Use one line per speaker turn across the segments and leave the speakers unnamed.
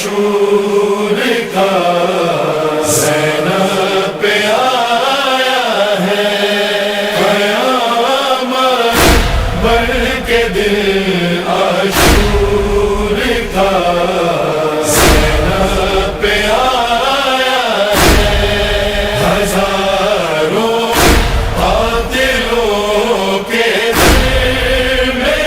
आशूर का ज़ैनब पे आया है क़यामत बढ़ के दिन आशूर का ज़ैनब पे आया है हज़ारों कातिलों के दिल में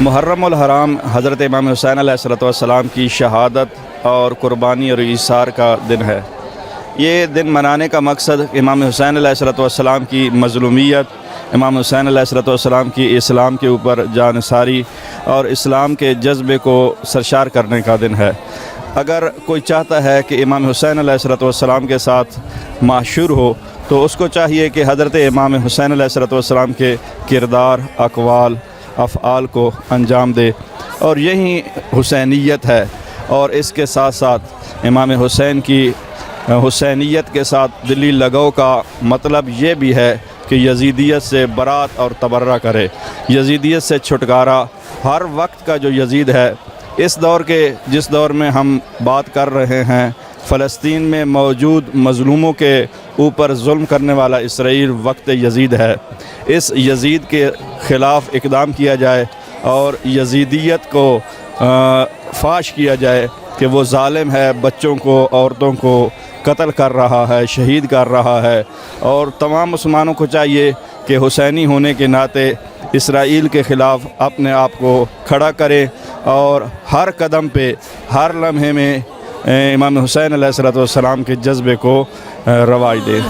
मुहर्रम उल हराम हज़रत इमाम हुसैन अलैहिस्सलाम की शहादत और कुर्बानी और ईसार का दिन है। ये दिन मनाने का मकसद इमाम हुसैन अलैहिस्सलाम की मज़लूमियत, इमाम हुसैन अलैहिस्सलाम की इस्लाम के ऊपर जानिसारी और इस्लाम के जज्बे को सरशार करने का दिन है। अगर कोई चाहता है कि इमाम हुसैन अलैहिस्सलाम के साथ माशूर हो तो उसको चाहिए कि हज़रत इमाम हुसैन अलैहिस्सलाम के किरदार, अक़वाल, अफ़आल को अंजाम दे, और यही हुसैनियत है। और इसके साथ साथ इमाम हुसैन की हुसैनियत के साथ दिली लगाव का मतलब ये भी है कि यजीदियत से बरात और तबर्रा करे, यजीदियत से छुटकारा। हर वक्त का जो यजीद है, इस दौर के जिस दौर में हम बात कर रहे हैं, फ़लस्तीन में मौजूद मज़लूमों के ऊपर जुल्म करने वाला इसराइल वक्त यजीद है। इस यजीद के ख़िलाफ़ इक़दाम किया जाए और यजीदियत को फाश किया जाए कि वो ज़ालिम है, बच्चों को, औरतों को कत्ल कर रहा है, शहीद कर रहा है। और तमाम मुसलमानों को चाहिए कि हुसैनी होने के नाते इसराइल के ख़िलाफ़ अपने आप को खड़ा करें और हर कदम पे, हर लम्हे में इमाम हुसैन अलैहिस्सलाम के जज्बे को रवाज दें।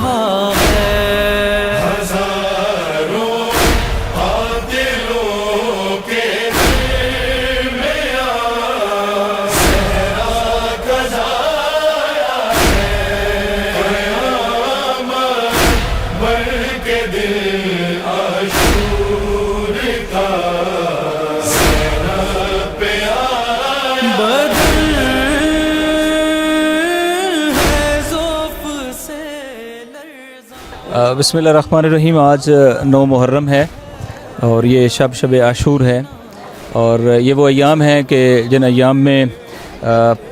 बिस्मिल्लाहिर्रहमानिर्रहीम। आज 9 मुहर्रम है और ये शब आशूर है, और ये वो अय्याम हैं कि जिन अय्याम में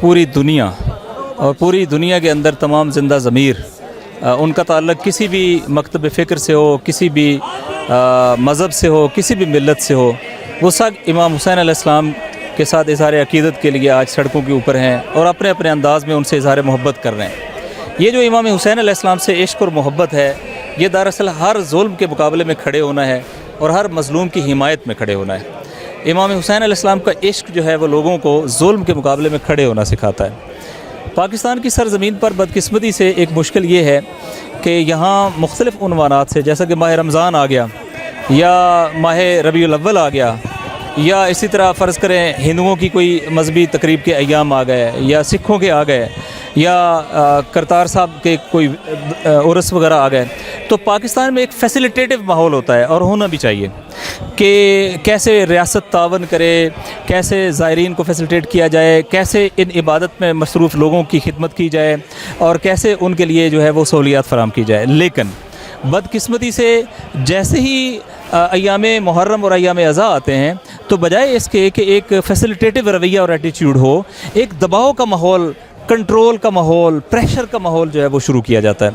पूरी दुनिया के अंदर तमाम ज़िंदा ज़मीर उनका ताल्लुक़ किसी भी मकतब फ़िक्र से हो, किसी भी मज़हब से हो, किसी भी मिल्लत से हो, वो सब इमाम हुसैन अलैहिस्सलाम के साथ इज़हार अक़ीदत के लिए आज सड़कों के ऊपर हैं और अपने अपने अंदाज़ में उनसे इज़हार मोहब्बत कर रहे हैं। ये जो इमाम हुसैन अलैहिस्सलाम से इश्क़ और मोहब्बत है, ये दरअसल हर जुल्म के मुकाबले में खड़े होना है और हर मज़लूम की हिमायत में खड़े होना है। इमाम हुसैन अलैहिस्सलाम का इश्क़ जो है वो लोगों को जुल्म के मुकाबले में खड़े होना सिखाता है। पाकिस्तान की सरज़मीन पर बदकिस्मती से एक मुश्किल ये है कि यहाँ मुख्तलिफ़ उन्वानात से, जैसा कि माह रमज़ान आ गया या माह रबीउल अव्वल आ गया, या इसी तरह फ़र्ज़ करें हिंदुओं की कोई मजहबी तकरीब के अय्याम आ गए, या सिखों के आ गए, या करतार साहब के कोई उर्स वगैरह आ गए, तो पाकिस्तान में एक फैसिलिटेटिव माहौल होता है और होना भी चाहिए कि कैसे रियासत तावन करे, कैसे ज़ायरीन को फैसिलिटेट किया जाए, कैसे इन इबादत में मसरूफ़ लोगों की खिदमत की जाए और कैसे उनके लिए जो है वो सहूलियात फ़राहम की जाए। लेकिन बदकिस्मती से जैसे ही अय्याम मुहर्रम और अय्याम अज़ा आते हैं तो बजाय इसके कि एक फैसिलिटेटिव रवैया और एटीट्यूड हो, एक दबाव का माहौल, कंट्रोल का माहौल, प्रेशर का माहौल जो है वो शुरू किया जाता है।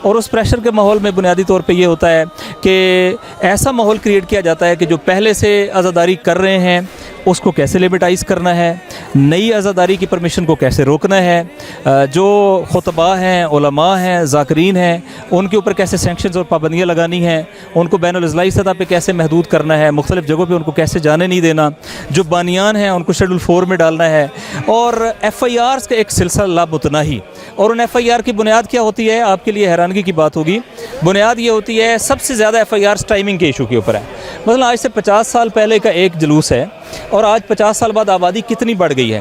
और उस प्रेशर के माहौल में बुनियादी तौर पे ये होता है कि ऐसा माहौल क्रिएट किया जाता है कि जो पहले से आज़ादारी कर रहे हैं उसको कैसे लिमिटाइज़ करना है, नई आज़ादारी की परमिशन को कैसे रोकना है, जो खुतबा हैं, उलमा हैं, ज़ाकिरीन हैं, उनके ऊपर कैसे सैंक्शंस और पाबंदियाँ लगानी हैं, उनको बैनुल इज़्लाई सतह पे कैसे महदूद करना है, मुख्तलिफ़ जगहों पे उनको कैसे जाने नहीं देना, जो बानियान हैं उनको शेड्यूल 4 में डालना है, और FIRs का एक सिलसिला लामुतनाही। और उन FIR की बुनियाद क्या होती है, आपके लिए हैरानगी की बात होगी। बुनियाद ये होती है, सबसे ज़्यादा FIRs टाइमिंग के इशू के ऊपर है। मतलब आज से 50 साल पहले का एक जुलूस है और आज 50 साल बाद आबादी कितनी बढ़ गई है,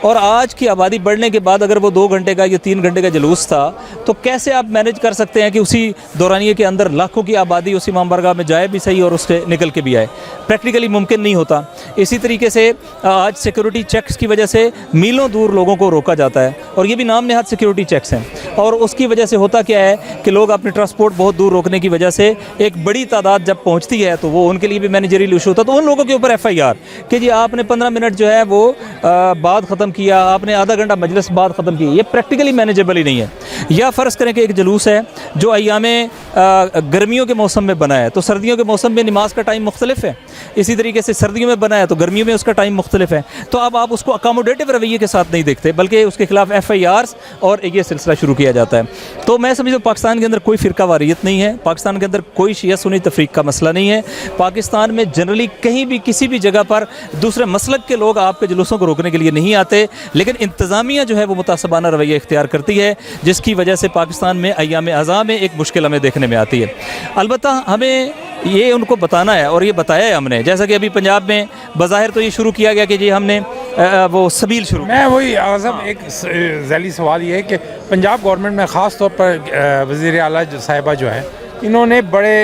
और आज की आबादी बढ़ने के बाद अगर वो 2 घंटे का या 3 घंटे का जुलूस था तो कैसे आप मैनेज कर सकते हैं कि उसी दौरानिए के अंदर लाखों की आबादी उस इमाम बारगाह में जाए भी सही और उससे निकल के भी आए? प्रैक्टिकली मुमकिन नहीं होता। इसी तरीके से आज सिक्योरिटी चेक्स की वजह से मीलों दूर लोगों को रोका जाता है, और ये भी नाम नहाद सिक्योरिटी चेक्स हैं। और उसकी वजह से होता क्या है कि लोग अपने ट्रांसपोर्ट बहुत दूर रोकने की वजह से एक बड़ी तादाद जब पहुंचती है तो वो उनके लिए भी मैनेजरियल इशू होता है। तो उन लोगों के ऊपर FIR कि जी आपने 15 मिनट जो है वो बाद ख़त्म किया, आपने आधा घंटा मजलिस बाद ख़त्म की, ये प्रैक्टिकली मैनेजेबल ही नहीं है। या फ़र्ज़ करें कि एक जुलूस है जो अय्यामे गर्मियों के मौसम में बना है, तो सर्दियों के मौसम में नमाज का टाइम मुख्तलिफ है, इसी तरीके से सर्दियों में बना है तो गर्मियों में उसका टाइम मुख्तलिफ है। तो अब आप उसको अकोमोडेटिव रवैये के साथ नहीं देखते, बल्कि उसके खिलाफ FIRs और ये सिलसिला शुरू किया जाता है। तो मैं समझता हूँ पाकिस्तान के अंदर कोई फ़िरका वारियत नहीं है, पाकिस्तान के अंदर कोई शिया सुन्नी तफरीक का मसला नहीं है। पाकिस्तान में जनरली कहीं भी किसी भी जगह पर दूसरे मसलक के लोग आपके जुलूसों को रोकने के लिए नहीं आते, लेकिन इंतज़ामिया जो है वो मुतासबाना रवैया इख्तियार करती है, जिसकी वजह से पाकिस्तान में अय्याम अज़ा में एक मुश्किल हमें देखने में आती है। अलबत्ता हमें ये उनको बताना है और ये बताया है हमने, जैसा कि अभी पंजाब में बज़ाहिर तो ये शुरू किया गया कि जी हमने वो सबील शुरू।
मैं वही आज़म एक ज़ैली सवाल ये है कि पंजाब गवर्नमेंट में ख़ास तौर पर वज़ीर आला साहिबा जो है, इन्होंने बड़े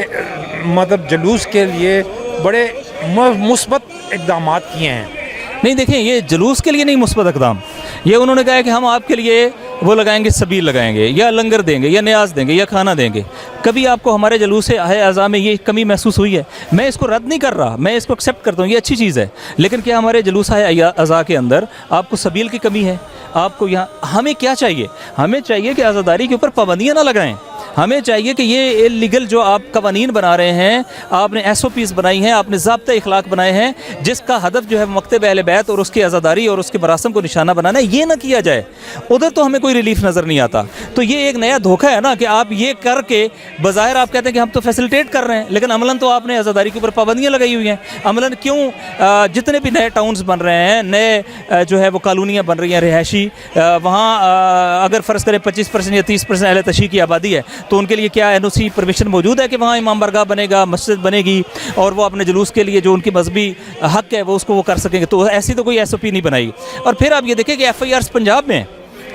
मतलब जुलूस के लिए बड़े मुस्बत इक़दाम किए हैं।
नहीं देखें, ये जुलूस के लिए नहीं मुस्बत इक़दाम, ये उन्होंने कहा है कि हम आपके लिए वो लगाएंगे, सबील लगाएंगे या लंगर देंगे या न्याज देंगे या खाना देंगे। कभी आपको हमारे जुलूस अज़ा में ये कमी महसूस हुई है? मैं इसको रद्द नहीं कर रहा, मैं इसको एक्सेप्ट करता हूँ, ये अच्छी चीज़ है, लेकिन क्या हमारे जुलूस अज़ा के अंदर आपको सबील की कमी है? आपको यहाँ हमें क्या चाहिए? हमें चाहिए कि आज़ादारी के ऊपर पाबंदियाँ ना लगाएं। हमें चाहिए कि ये इल्लीगल जो आप कवानीन बना रहे हैं, आपने SOPs बनाई हैं, आपने ज़ाब्ता इखलाक बनाए हैं, जिसका हदफ जो है मकतब अहले बैत और उसकी आज़ादारी और उसके मरासम को निशाना बनाना है, ये ना किया जाए। उधर तो हमें कोई रिलीफ नज़र नहीं आता। तो ये एक नया धोखा है ना कि आप ये करके बज़ाहिर आप कहते हैं कि हम तो फैसिलिटेट कर रहे हैं, लेकिन अमलन तो आपने आज़ादारी के ऊपर पाबंदियाँ लगाई हुई हैं। अमलन क्यों जितने भी नए टाउन्स बन रहे हैं, नए जो है वो कॉलोनियाँ बन रही हैं रिहायशी, वहाँ अगर फ़र्ज़ करें 25% या 30% अहले तशी की आबादी है, तो उनके लिए क्या NOC परमिशन मौजूद है कि वहाँ इमाम बारगाह बनेगा, मस्जिद बनेगी और वो अपने जुलूस के लिए जो उनकी मजहबी हक़ है वो उसको वो कर सकेंगे? तो ऐसी तो कोई SOP नहीं बनाई। और फिर आप ये देखें कि FIRs पंजाब में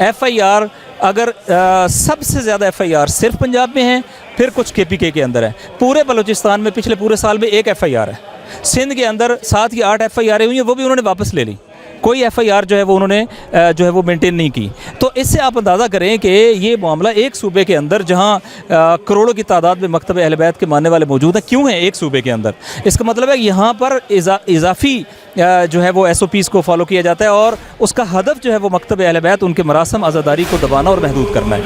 FIR अगर सबसे ज़्यादा FIR सिर्फ पंजाब में है, फिर कुछ KPK के अंदर है। पूरे बलूचिस्तान में पिछले पूरे साल में 1 FIR है। सिंध के अंदर 7 या 8 FIR हुई हैं, वो भी उन्होंने वापस ले ली। कोई FIR जो है वो उन्होंने जो है वो मेंटेन नहीं की। तो इससे आप अंदाज़ा करें कि ये मामला एक सूबे के अंदर जहाँ करोड़ों की तादाद में मकतब अहले बैत के मानने वाले मौजूद हैं, क्यों है एक सूबे के अंदर? इसका मतलब है यहाँ पर इजाफी जो है वो SOPs को फॉलो किया जाता है और उसका हदफ जो है वो मकतब अहले बैत उनके मरासम आज़ादारी को दबाना और महदूद करना है।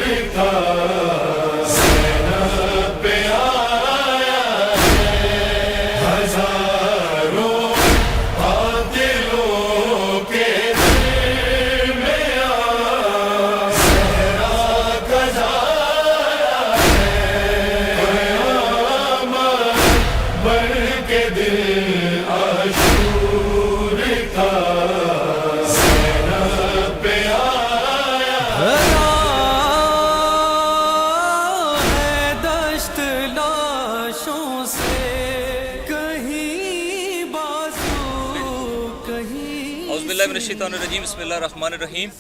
बिस्मिल्लाहिर्रहमानिर्रहीम।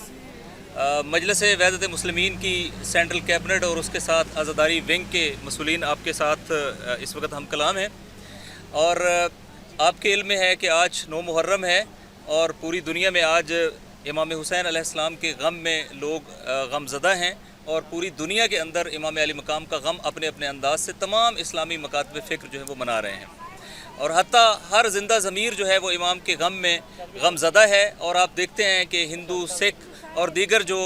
मजलिस वहदत मुस्लिमीन की सेंट्रल कैबिनेट और उसके साथ आज़ादारी विंग के मसूलीन आपके साथ इस वक्त हम कलाम हैं। और आपके इल्म में है कि आज 9 मुहर्रम है और पूरी दुनिया में आज इमाम हुसैन अलैहिस्सलाम के गम में लोग गमज़दा हैं और पूरी दुनिया के अंदर इमाम अली मकाम का गम अपने अपने अंदाज से तमाम इस्लामी मकातब फ़िक्र जो है वो मना रहे हैं। और हत्ता हर जिंदा ज़मीर जो है वो इमाम के गम में गमज़दा है। और आप देखते हैं कि हिंदू, सिख और दीगर जो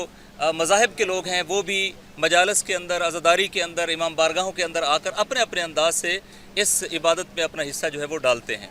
मज़ाहिब के लोग हैं वो भी मजालस के अंदर, आज़ादारी के अंदर, इमाम बारगाहों के अंदर आकर अपने अपने अंदाज से इस इबादत में अपना हिस्सा जो है वो डालते हैं।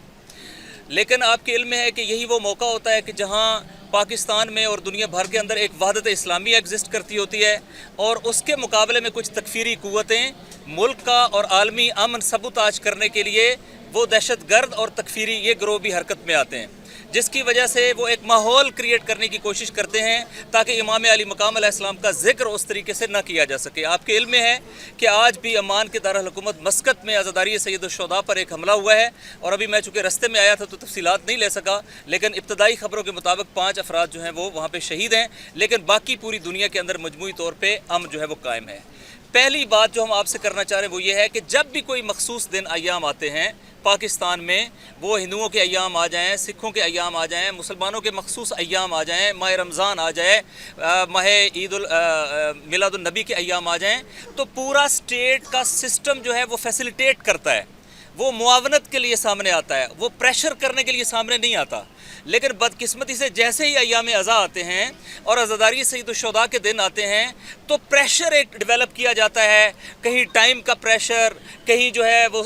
लेकिन आपके इल्म में है कि यही वो मौका होता है कि जहाँ पाकिस्तान में और दुनिया भर के अंदर एक वहदत इस्लामी एग्जिस्ट करती होती है और उसके मुकाबले में कुछ तकफीरी क़ुव्वतें मुल्क का और आलमी अमन सबूताज करने के लिए वो दहशतगर्द और तकफीरी ये गिरोह भी हरकत में आते हैं, जिसकी वजह से वो एक माहौल क्रिएट करने की कोशिश करते हैं ताकि इमाम अली मकाम अलैहिस्सलाम का जिक्र उस तरीके से न किया जा सके। आपके इल्म में है कि आज भी अमान के दारुल हुकूमत मस्कत में आज़ादारी सैयदुश्शुहदा पर एक हमला हुआ है और अभी मैं चूँकि रस्ते में आया था तो तफसीलात नहीं ले सका, लेकिन इब्तदाई खबरों के मुताबिक 5 अफराद जो हैं वो वहाँ पर शहीद हैं, लेकिन बाकी पूरी दुनिया के अंदर मजमूई तौर पर अमन जो है वो कायम है। पहली बात जो हम आपसे करना चाह रहे हैं वो ये है कि जब भी कोई मखसूस दिन अय्याम आते हैं पाकिस्तान में, वो हिंदुओं के अय्याम आ जाएं, सिखों के अय्याम आ जाएं, मुसलमानों के मखसूस अय्याम आ जाएं, माह रमज़ान आ जाए, माह ईद मिलादुन नबी के अय्याम आ जाएं, तो पूरा स्टेट का सिस्टम जो है वो फैसिलिटेट करता है, वो मुआवनत के लिए सामने आता है, वो प्रेशर करने के लिए सामने नहीं आता। लेकिन बदकिस्मती से जैसे ही अय्याम अज़ा आते हैं और अज़ादारी सईदुश्शुहदा के दिन आते हैं तो प्रेशर एक डेवलप किया जाता है, कहीं टाइम का प्रेशर, कहीं जो है वो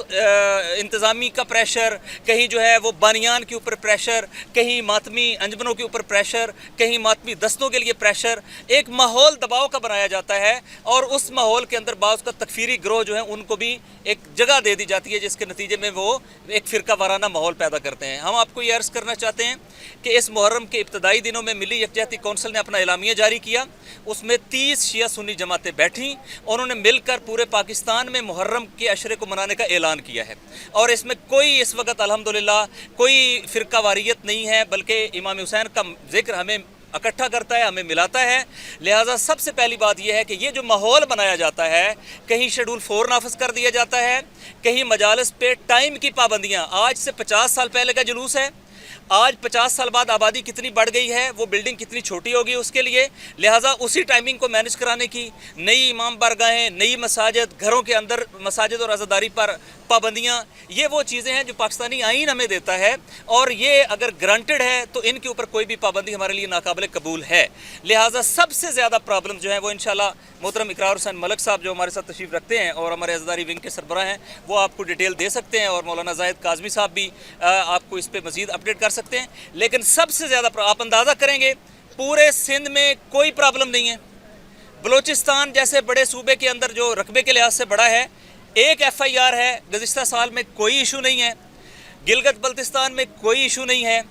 इंतज़ामी का प्रेशर, कहीं जो है वो बानियान के ऊपर प्रेशर, कहीं मातमी अंजमनों के ऊपर प्रेशर, कहीं मातमी दस्तों के लिए प्रेशर, एक माहौल दबाव का बनाया जाता है और उस माहौल के अंदर बाज़ का तकफीरी ग्रोह जो है उनको भी एक जगह दे दी जाती है, जिसके नतीजे में वो एक फ़िरका वाराना माहौल पैदा करते हैं। हम आपको ये अर्ज़ करना चाहते हैं कि इस मुहर्रम के इब्तदाई दिनों में मिली यकजहती कौंसिल ने अपना एलामिया जारी किया, उसमें 30 शिया सुन्नी जमातें बैठीं, उन्होंने मिलकर पूरे पाकिस्तान में मुहर्रम के अशरे को मनाने का ऐलान किया है और इसमें कोई इस वक्त अल्हम्दुलिल्लाह कोई फ़िरका वारियत नहीं है, बल्कि इमाम हुसैन का जिक्र हमें इकट्ठा करता है, हमें मिलाता है। लिहाजा सबसे पहली बात यह है कि ये जो माहौल बनाया जाता है, कहीं शेड्यूल 4 नाफिज कर दिया जाता है, कहीं मजालिस पे टाइम की पाबंदियाँ, आज से 50 साल पहले का जुलूस है, आज 50 साल बाद आबादी कितनी बढ़ गई है, वो बिल्डिंग कितनी छोटी होगी उसके लिए, लिहाजा उसी टाइमिंग को मैनेज कराने की नई इमाम बारगाहें, नई मसाजिद, घरों के अंदर मसाजिद और आज़ादारी पर पाबंदियाँ, ये वो चीज़ें हैं जो पाकिस्तानी आइन हमें देता है और ये अगर ग्रांटेड है तो इनके ऊपर कोई भी पाबंदी हमारे लिए नाकाबिल कबूल है। लिहाजा सबसे ज़्यादा प्रॉब्लम जो है वो इंशाल्लाह मोहतरम इकरार हुसैन मलिक साहब जो हमारे साथ तशरीफ़ रखते हैं और हमारे आज़ादारी विंग के सरबराह हैं, वो आपको डिटेल दे सकते हैं और मौलाना जाहिद काज़मी साहब भी आपको इस पर मज़ीद अपडेट कर सकते हैं। लेकिन सबसे ज़्यादा आप अंदाज़ा करेंगे पूरे सिंध में कोई प्रॉब्लम नहीं है। बलूचिस्तान जैसे बड़े सूबे के अंदर जो रकबे के लिहाज से बड़ा है, एक FIR है, गुज़िश्ता साल में कोई इशू नहीं है। गिलगित बल्तिस्तान में कोई इशू नहीं है,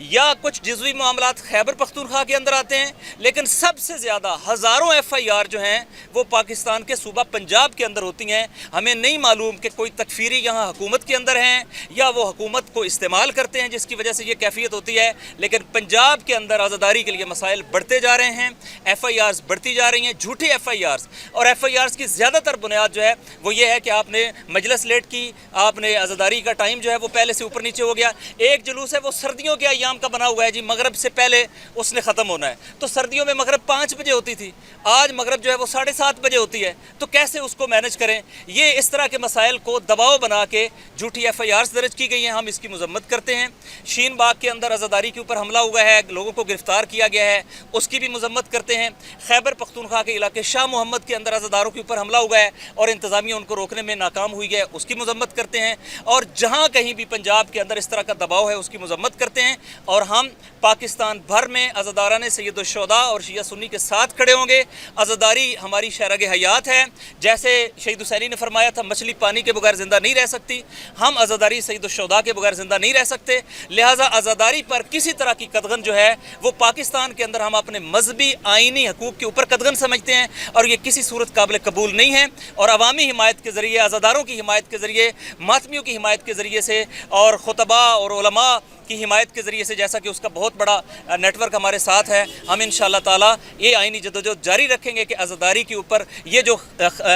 या कुछ जुज़वी मामलात खैबर पख्तूनख्वा के अंदर आते हैं, लेकिन सबसे ज़्यादा हज़ारों FIR जो हैं वो पाकिस्तान के सूबा पंजाब के अंदर होती हैं। हमें नहीं मालूम कि कोई तकफीरी यहाँ हुकूमत के अंदर हैं या वो हुकूमत को इस्तेमाल करते हैं जिसकी वजह से ये कैफियत होती है, लेकिन पंजाब के अंदर आज़ादारी के लिए मसाइल बढ़ते जा रहे हैं, FIRs बढ़ती जा रही हैं, झूठी FIRs, और FIRs की ज़्यादातर बुनियाद जो है वो ये है कि आपने मजलिस लेट की, आपने आज़ादारी का टाइम जो है वो पहले से ऊपर नीचे हो गया। एक जुलूस है वो सर्दियों के अय्याम का बना हुआ है जी, मगरब से पहले उसने ख़त्म होना है, तो सर्दियों में मगरब 5 बजे होती थी, आज मगरब जो है वो 7:30 बजे होती है, तो कैसे उसको मैनेज करें। ये इस तरह के मसाइल को दबाव बना के झूठी FIRs दर्ज की गई हैं, हम इसकी मजम्मत करते हैं। शीन बाग के अंदर आज़ादारी के ऊपर हमला हुआ है, लोगों को गिरफ्तार किया गया है, उसकी भी मजम्मत करते हैं। खैबर पख्तूनख्वा के इलाके शाह मोहम्मद के अंदर आज़ादारों के ऊपर हमला हुआ है और इंतज़ामिया उनको रोकने में नाकाम हुई है, उसकी मजम्मत करते हैं। और जहाँ कहीं भी पंजाब के अंदर इस तरह का दबाव है उसकी मजम्मत करते हैं और हम पाकिस्तान भर में आज़ादाराने सैयदुश्शुहदा और शिया सुन्नी के साथ खड़े होंगे। आज़ादारी हमारी शहरग हयात है, जैसे शहीद हुसैनी ने फरमाया था मछली पानी के बगैर ज़िंदा नहीं रह सकती, हम आज़ादारी सैयदुश्शुहदा के बगैर ज़िंदा नहीं रह सकते। लिहाजा आज़ादारी पर किसी तरह की कदगन जो है वो पाकिस्तान के अंदर हम अपने मजहबी आइनी हकूक़ के ऊपर कदगन समझते हैं और ये किसी सूरत काबिल कबूल नहीं है। और अवामी हिमायत के ज़रिए, आज़ादारों की हिमायत के ज़रिए, मातमियों की हिमायत के ज़रिए से और खुतबा और उलमा की हिमायत के ज़रिए से, जैसा कि उसका बहुत बड़ा नेटवर्क हमारे साथ है, हम इंशाअल्लाह ताला ये आइनी जद्दोजहद जारी रखेंगे कि आज़ादारी के ऊपर ये जो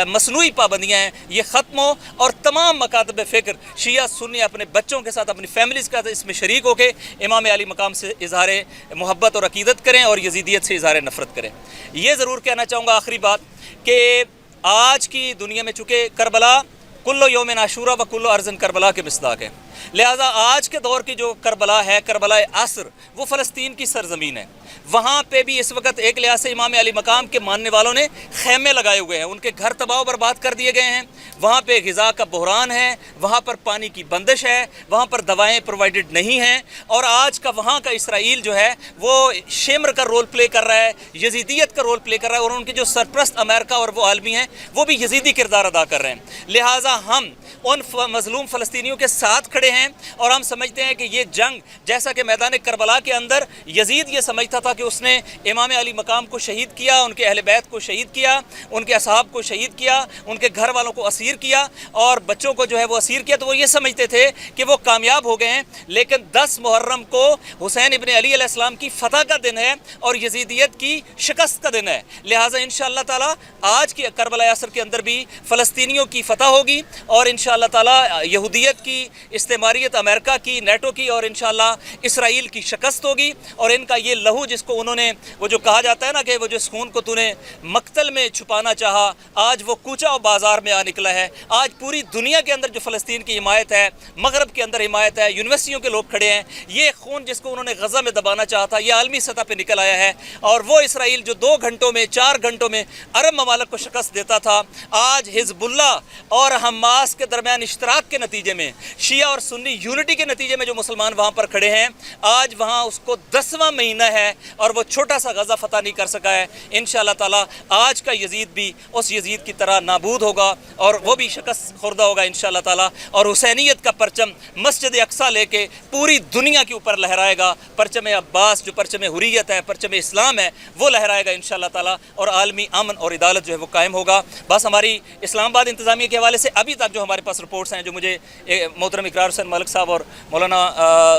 मसनूई पाबंदियाँ हैं ये ख़त्म हो और तमाम मकातब फ़िक्र शिया सुन्नी अपने बच्चों के साथ, अपनी फैमिलीज़ के साथ इसमें शरीक होकर इमाम अली मकाम से इज़हार मोहब्बत और अकीदत करें और यज़ीदियत से इज़हार नफ़रत करें। ये ज़रूर कहना चाहूँगा आखिरी बात कि आज की दुनिया में चूँकि करबला कुल्लो यौम आशूरा व कुल्लो अर्ज़न करबला के मिस्दाक है, लिहाजा आज के दौर की जो करबला है, करबला असर, वो फ़लस्तीन की सरज़मीन है। वहाँ पे भी इस वक्त एक लिहाज से इमाम अली मकाम के मानने वालों ने खैमे लगाए हुए हैं, उनके घर तबाह बर्बाद कर दिए गए हैं। वहाँ पे ग़िज़ा का बहरान है, वहाँ पर पानी की बंदिश है, वहाँ पर दवाएँ प्रोवाइडेड नहीं हैं और आज का वहाँ का इसराइल जो है वो शेमर का रोल प्ले कर रहा है, यजीदियत का रोल प्ले कर रहा है और उनके जो सरप्रस्त अमेरिका और वो आलमी हैं वो भी यजीदी किरदार अदा कर रहे हैं। लिहाजा हम उन मज़लूम फ़लस्तीनियों के साथ खड़े
खड़े हैं और हम समझते हैं कि ये जंग, जैसा कि मैदान करबला के अंदर यजीद ये समझता था कि उसने इमाम अली मकाम को शहीद किया, उनके अहले बैत को शहीद किया, उनके असहाब को शहीद किया, उनके घर वालों को असीर किया और बच्चों को जो है वो असीर किया, तो वो ये समझते थे कि वो कामयाब हो गए हैं। लेकिन 10 मुहर्रम को हुसैन इब्न अली अलैहिस्सलाम की फतह का दिन है और यजीदियत की शिकस्त का दिन है। लिहाजा इंशाअल्लाह ताला आज की करबला असर के अंदर भी फ़लस्तीनियों की फतह होगी और इंशाअल्लाह ताला यहूदियत की, इस्तेमारियत अमेरिका की, नेटो की और इंशाअल्लाह इसराइल की शिकस्त होगी। और इनका ये लहू जिसको उन्होंने, वो जो कहा जाता है ना कि वो जो खून को तूने मक्तल में छुपाना चाहा, आज वो कूचा और बाज़ार में आ निकला है। आज पूरी दुनिया के अंदर जो फ़लस्तीन की हिमायत है, मगरब के अंदर हिमायत है, यूनिवर्सिटियों के लोग खड़े हैं। ये खून जिसको उन्होंने गज़ा में दबाना चाहा था, ये आलमी सतह पर निकल आया है। और वो इसराइल जो 2 घंटों में, 4 घंटों में अरब ममालिक को शिकस्त देता था, आज हिज़्बुल्लाह और हमास के दरमियान इश्तराक के नतीजे में, शिया और सुन्नी यूनिटी के नतीजे में जो मुसलमान वहाँ पर खड़े हैं, आज वहाँ उसको 10वां महीना है और वो छोटा सा गज़ा फ़तह नहीं कर सका है। इंशाअल्लाह ताला आज का यजीद भी उस यजीद की तरह नाबूद होगा और वो भी शिकस्त खुर्दा होगा इंशाअल्लाह ताला। और हुसैनियत का परचम मस्जिद अक्सा लेके पूरी दुनिया के ऊपर लहराएगा। परचम अब्बास जो परचम हुर्रियत है, परचम इस्लाम है, वो लहराएगा इंशाअल्लाह ताला और आलमी अमन और इदालत जो है वो कायम होगा। बस हमारी इस्लामाबाद इंतज़ामिया के हवाले से अभी तक जो हमारे पास रिपोर्ट्स हैं, जो मुझे मोहतरम इकरार हुसैन मलिक साहब और मौलाना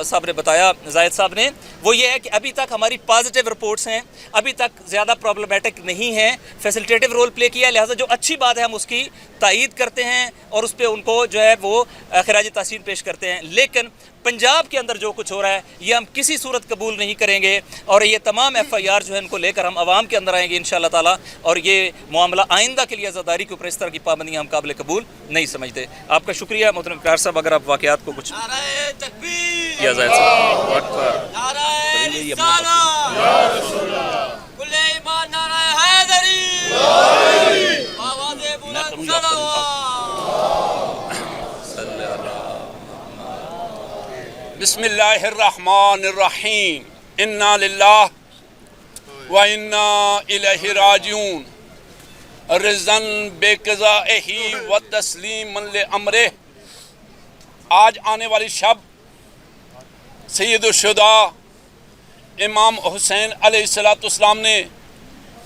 साहब ने बताया, जायद साहब ने, वो ये है कि अभी तक हमारी पॉजिटिव रिपोर्ट्स हैं, अभी तक ज़्यादा प्रॉब्लमेटिक नहीं है, फैसिलिटेटिव रोल प्ले किया। लिहाजा जो अच्छी बात है हम उसकी तायीद करते हैं और उस पर उनको जो है वो खराज तहसीन पेश करते हैं। लेकिन पंजाब के अंदर जो कुछ हो रहा है ये हम किसी सूरत कबूल नहीं करेंगे और ये तमाम FIR जो है इनको लेकर हम आवाम के अंदर आएंगे इंशाअल्लाह ताला। और ये मामला आइंदा के लिए आज़ादारी के ऊपर इस तरह की पाबंदी हम काबिल कबूल नहीं समझते। आपका शुक्रिया मोहतरम इकरार साहब, अगर आप वाक़यात को कुछ या जायद
बिस्मिल्लाहिर्रहमानिर्रहीम, इन्ना लिल्लाह व इन्ना इलैहि राजिऊन, रिज़न बेक़ज़ाइही व तस्लीमन ले अमरे। आज आने वाली शब सैयदुश्शुहदा इमाम हुसैन अलैहिस्सलाम ने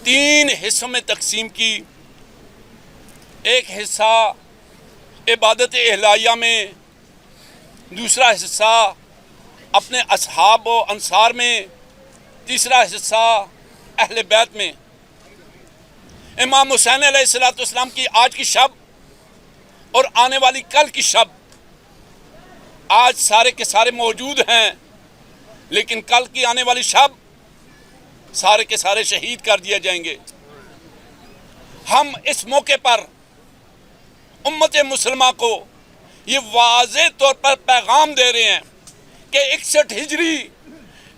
3 हिस्सों में तकसीम की। एक हिस्सा इबादत इलाहिया में, दूसरा हिस्सा अपने असहाब व अंसार में, तीसरा हिस्सा अहले बैत में। इमाम हुसैन अलैहिस्सलाम की आज की शब और आने वाली कल की शब, आज सारे के सारे मौजूद हैं, लेकिन कल की आने वाली शब सारे के सारे शहीद कर दिए जाएंगे। हम इस मौके पर उम्मत मुसलमा को ये वाज़े तौर पर पैगाम दे रहे हैं कि 61 हिजरी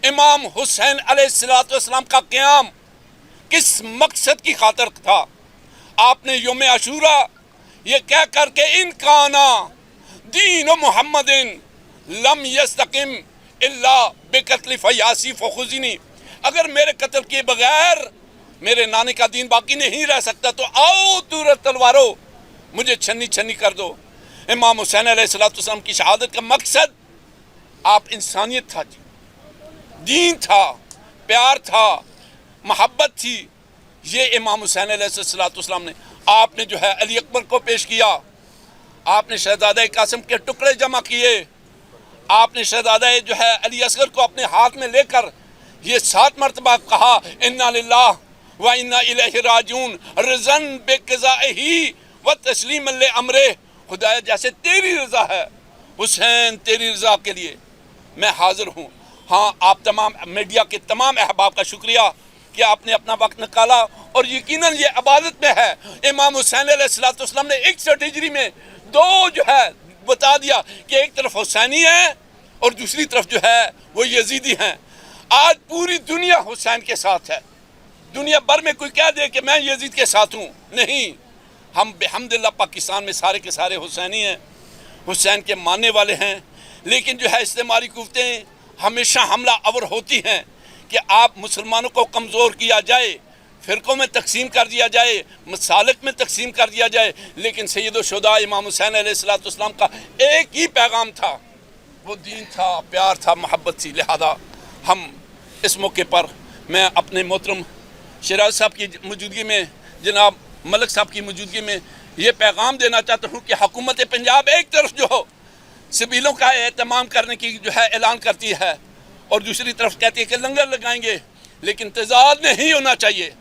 इमाम हुसैन अलैहिस्सलाम का क़याम किस मकसद की खातिर था। आपने यौम आशूरा ये कह कर के इन काना दीन मुहम्मदिन लम यस्तकिम इल्ला बेकत्ल फयासी फखुज़िनी, अगर मेरे कत्ल किए बगैर मेरे नाने का दीन बाकी नहीं रह सकता, तो आओ दूर तलवारों मुझे छन्नी छन्नी कर दो। इमाम हुसैन अलैहिस्सलाम की शहादत का मकसद आप इंसानियत था, दीन था, प्यार था, मोहब्बत थी। ये इमाम हुसैन अलैहिस्सलाम ने, आपने जो है अली अकबर को पेश किया, आपने शहजादा कासिम के टुकड़े जमा किए, आपने शहजादा जो है अली असगर को अपने हाथ में लेकर ये 7 मरतबा कहा इन्ना लिल्लाह व इन्ना इलैहि राजिऊन, रिज़न बेक़ज़ाइही व तस्लीमन ले अमरे। खुदाया जैसे तेरी रज़ा है हुसैन, तेरी रज़ा के लिए मैं हाज़िर हूँ। हाँ, आप तमाम मीडिया के तमाम अहबाब का शुक्रिया कि आपने अपना वक्त निकाला और यकीनन ये इबादत में है। इमाम हुसैन अलैहिस्सलाम ने 61 हिजरी में 2 जो है बता दिया कि एक तरफ हुसैनी है और दूसरी तरफ जो है वो यजीदी हैं। आज पूरी दुनिया हुसैन के साथ है। दुनिया भर में कोई कह दे कि मैं यजीद के साथ हूँ, नहीं, हम बेहम्दुलिल्लाह पाकिस्तान में सारे के सारे हुसैनी हैं, हुसैन के मानने वाले हैं। लेकिन जो है इस्तेमारी कुव्वतें हमेशा हमला अवर होती हैं कि आप मुसलमानों को कमज़ोर किया जाए, फ़िरक़ों में तकसीम कर दिया जाए, मसालिक में तकसीम कर दिया जाए। लेकिन सैयदुश्शुहदा इमाम हुसैन अलैहिस्सलाम का एक ही पैगाम था वो दीन था, प्यार था, मोहब्बत थी। लिहाजा हम इस मौके पर मैं अपने मोहतरम शराज साहब की मौजूदगी में, जनाब मलिक साहब की मौजूदगी में ये पैगाम देना चाहता हूँ कि हुकूमत पंजाब एक तरफ जो सबीलों का एहतमाम करने की जो है ऐलान करती है और दूसरी तरफ कहती है कि लंगर लगाएंगे, लेकिन तजाद नहीं होना चाहिए।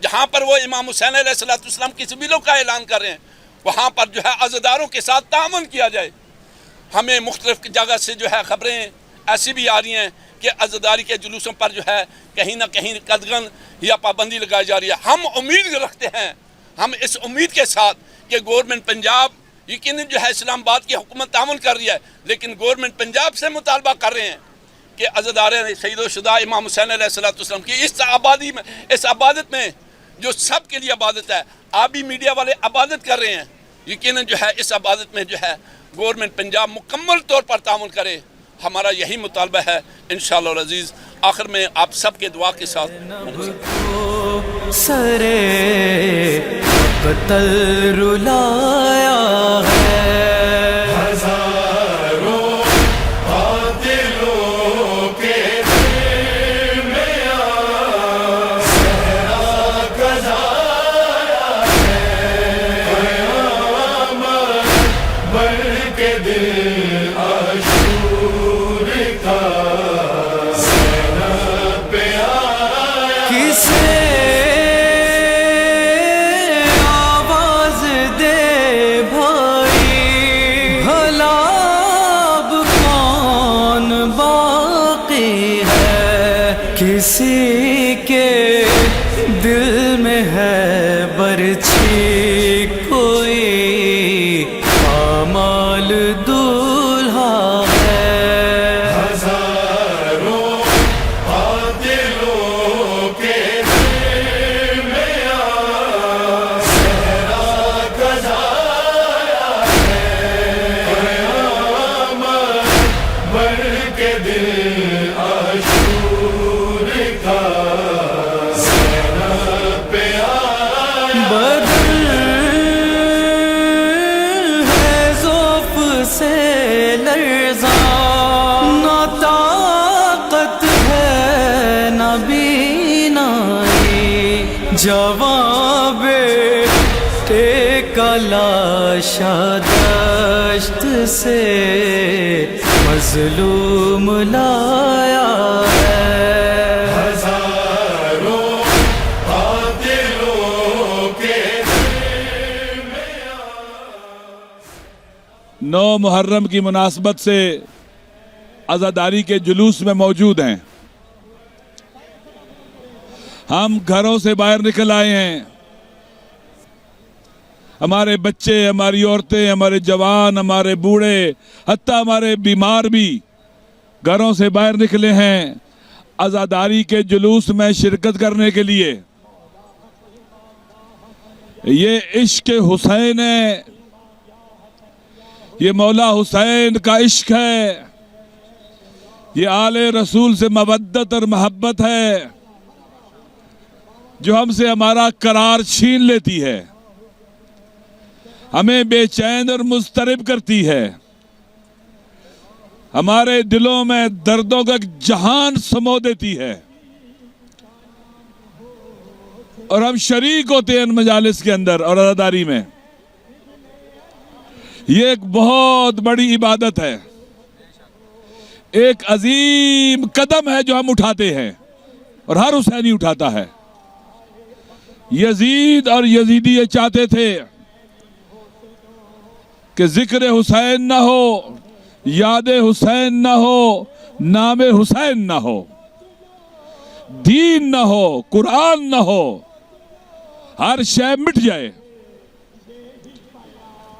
जहाँ पर वो इमाम हुसैन अलैहिस्सलाम की सबीलों का ऐलान कर रहे हैं वहाँ पर जो है अज़ादारों के साथ तामुन किया जाए। हमें मुख्तलिफ जगह से जो है खबरें ऐसी भी आ रही हैं कि अज़ादारी के जुलूसों पर जो है कहीं ना कहीं कदगन या पाबंदी लगाई जा रही है। हम उम्मीद रखते हैं, हम इस उम्मीद के साथ कि गवर्नमेंट पंजाब यकीनन जो है इस्लामाबाद की हुकूमत तामुन कर रही है, लेकिन गवर्नमेंट पंजाब से मुतालबा कर रहे हैं कि अज़ादार सैयद-ओ-शुहदा इमाम हुसैन अलैहिस्सलाम की इस आबादी में, इस आबादत में जो सब के लिए आबादत है, आप भी मीडिया वाले आबादत कर रहे हैं, यकीनन जो है इस आबादत में जो है गवर्नमेंट पंजाब मुकम्मल तौर पर तामुन करे। हमारा यही मुतालबा है इंशाअल्लाह अज़ीज़। आखिर में आप सब के दुआ के साथ
सरे कतल रुलाया है,
हजारों कातिलों के दिल में सहरा कज़ाया है। क़यामत बन के दिल आशूर का ज़ैनब पे आया।
किसे आवाज दे भाई, भला अब कौन बाकी है, किसी के दिल में है बरछी कोई पामाल दूल्हा है।
हजारों कातिलों के दिल में सहरा कज़ाया है। क़यामत बन के दिल आशूर का ज़ैनब पे आया।
बदल है ज़ौफ़ से लर्ज़ा, ना ताक़त है ना बीनाई, जवाबे लाशा दश्त से मज़लूम लाया है।
हजारों कातिलों के
9 मुहर्रम की मुनासबत से आज़ादारी के जुलूस में मौजूद हैं। हम घरों से बाहर निकल आए हैं। हमारे बच्चे, हमारी औरतें, हमारे जवान, हमारे बूढ़े, हत्ता हमारे बीमार भी घरों से बाहर निकले हैं आज़ादारी के जुलूस में शिरकत करने के लिए। ये इश्क हुसैन है, ये मौला हुसैन का इश्क है, ये आले रसूल से मवद्दत और मोहब्बत है जो हमसे हमारा करार छीन लेती है, हमें बेचैन और मुस्तरिब करती है, हमारे दिलों में दर्दों का जहान समो देती है और हम शरीक होते हैं इन मजालिस के अंदर और आज़ादारी में। ये एक बहुत बड़ी इबादत है, एक अजीम कदम है जो हम उठाते हैं और हर हुसैनी उठाता है। यजीद और यजीदी ये चाहते थे कि जिक्र हुसैन ना हो, याद हुसैन ना हो, नाम हुसैन ना हो, दीन ना हो, कुरान ना हो, हर शय मिट जाए।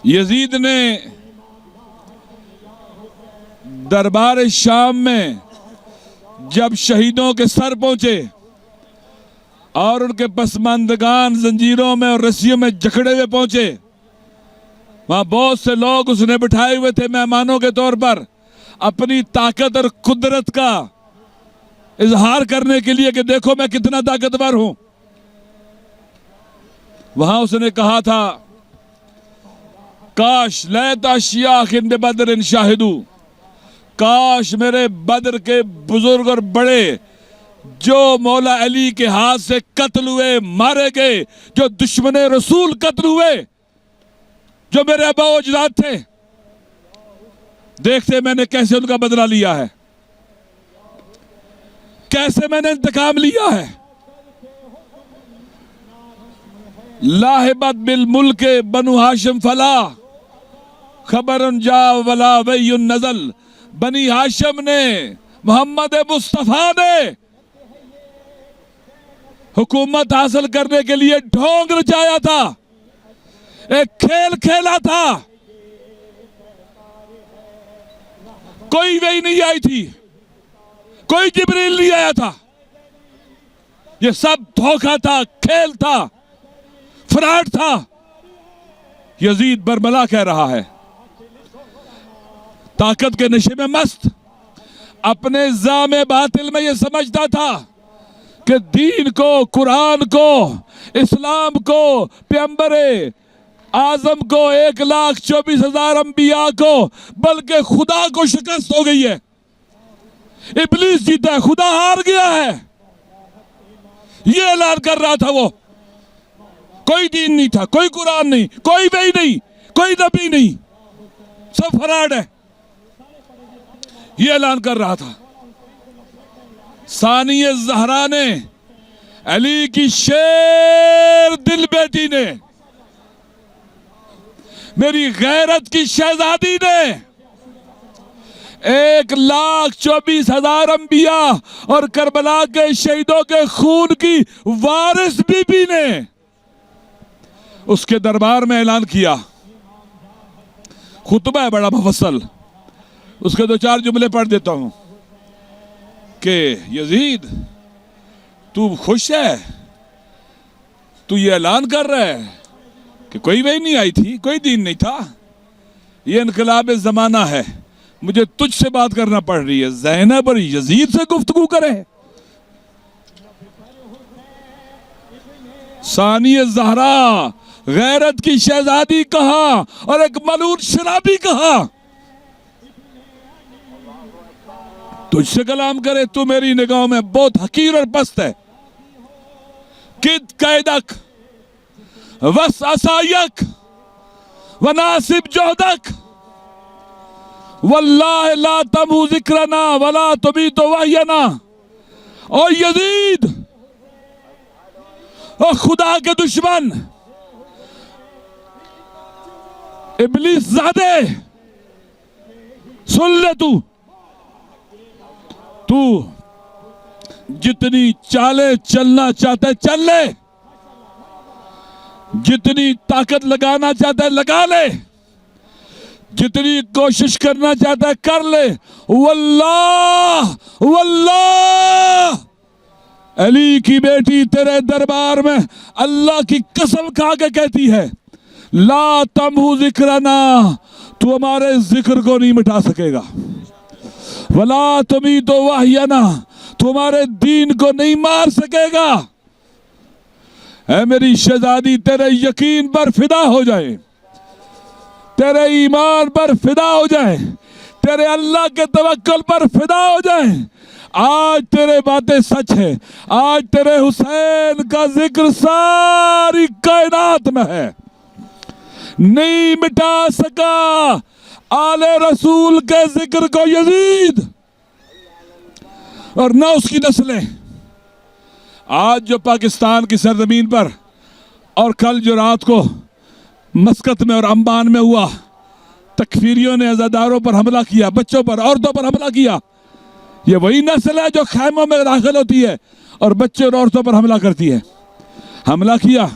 यजीद ने दरबार शाम में जब शहीदों के सर पहुंचे और उनके पसमानदगान जंजीरों में और रस्सियों में जकड़े हुए पहुंचे, वहां बहुत से लोग उसने बिठाए हुए थे मेहमानों के तौर पर, अपनी ताकत और कुदरत का इजहार करने के लिए कि देखो मैं कितना ताकतवर हूं। वहां उसने कहा था, काश लैता शियाखिन बदरिन शाहिदू, काश मेरे बद्र के बुजुर्ग और बड़े जो मौला अली के हाथ से कत्ल हुए, मारे गए, जो दुश्मन रसूल कत्ल हुए, जो मेरे अबा अजदाद थे, देखते मैंने कैसे उनका बदला लिया है, कैसे मैंने इंतकाम लिया है। लाहिबत बिल मुल्क बनु हाशिम फला खबरन जा वला वयुन नजल। बनी हाशिम ने, मोहम्मद मुस्तफा ने हुकूमत हासिल करने के लिए ढोंग रचाया था, एक खेल खेला था। कोई वही नहीं आई थी, कोई जिब्रील नहीं आया था, ये सब धोखा था, खेल था, फ्रॉड था। यजीद बरमला कह रहा है, ताकत के नशे में मस्त, अपने जामे बातिल में ये समझता था कि दीन को, कुरान को, इस्लाम को, पैगंबरे आजम को, 1,24,000 अंबिया को, बल्कि खुदा को शिकस्त हो गई है। इब्लीस जीता है, खुदा हार गया है, ये ऐलान कर रहा था वो। कोई दीन नहीं था, कोई कुरान नहीं, कोई वही नहीं, कोई नबी नहीं, सब फराड है, ये ऐलान कर रहा था। सानिया ज़हरा ने, अली की शेर दिल बेटी ने, मेरी गैरत की शहजादी ने, 1,24,000 अंबिया और करबला के शहीदों के खून की वारिस बीबी ने उसके दरबार में ऐलान किया। खुतबा है बड़ा मुफस्सल, उसके 2-4 जुमले पढ़ देता हूं कि यजीद तू खुश है, तू ये ऐलान कर रहा है कि कोई वही नहीं आई थी, कोई दीन नहीं था, ये इनकलाब जमाना है, मुझे तुझसे बात करना पड़ रही है, ज़ैनब और यजीद से गुफ्तगू करे। सानिया ज़हरा गैरत की शहजादी कहा और एक मलून शराबी कहा, तुझसे कलाम करे, तू मेरी निगाहों में बहुत हकीर और पस्त है। किद कैदक वस असायक वनासिब जोहदक वल्लाह ला तमू जिक्रना वला तुबी तो वहयना। और यजीद, और खुदा के दुश्मन, इब्लीस ज़ादे, सुन ले, तू जितनी चाले चलना चाहता है चल ले, जितनी ताकत लगाना चाहता है लगा ले, जितनी कोशिश करना चाहता है कर ले। वल्लाह वल्लाह, अली की बेटी तेरे दरबार में अल्लाह की कसम खा के कहती है, ला तमहु जिक्रना, तू हमारे जिक्र को नहीं मिटा सकेगा, वला तुमी तो वाहियाना, तुम्हारे दीन को नहीं मार सकेगा। ऐ मेरी शहजादी, तेरे यकीन पर फिदा हो जाए, तेरे ईमान पर फिदा हो जाए, तेरे अल्लाह के तवक्कुल पर फिदा हो जाए। आज तेरे बातें सच है, आज तेरे हुसैन का जिक्र सारी कायनात में है, नहीं मिटा सका आले रसूल के जिक्र को यजीद और न उसकी नस्लें। आज जो पाकिस्तान की सरजमीन पर और कल जो रात को मस्कत में और अंबान में हुआ, तकफीरियों ने अज़ादारों पर हमला किया, बच्चों पर, औरतों पर हमला किया, ये वही नस्ल है जो खैमों में दाखिल होती है और बच्चे और औरतों पर हमला करती है। हमला किया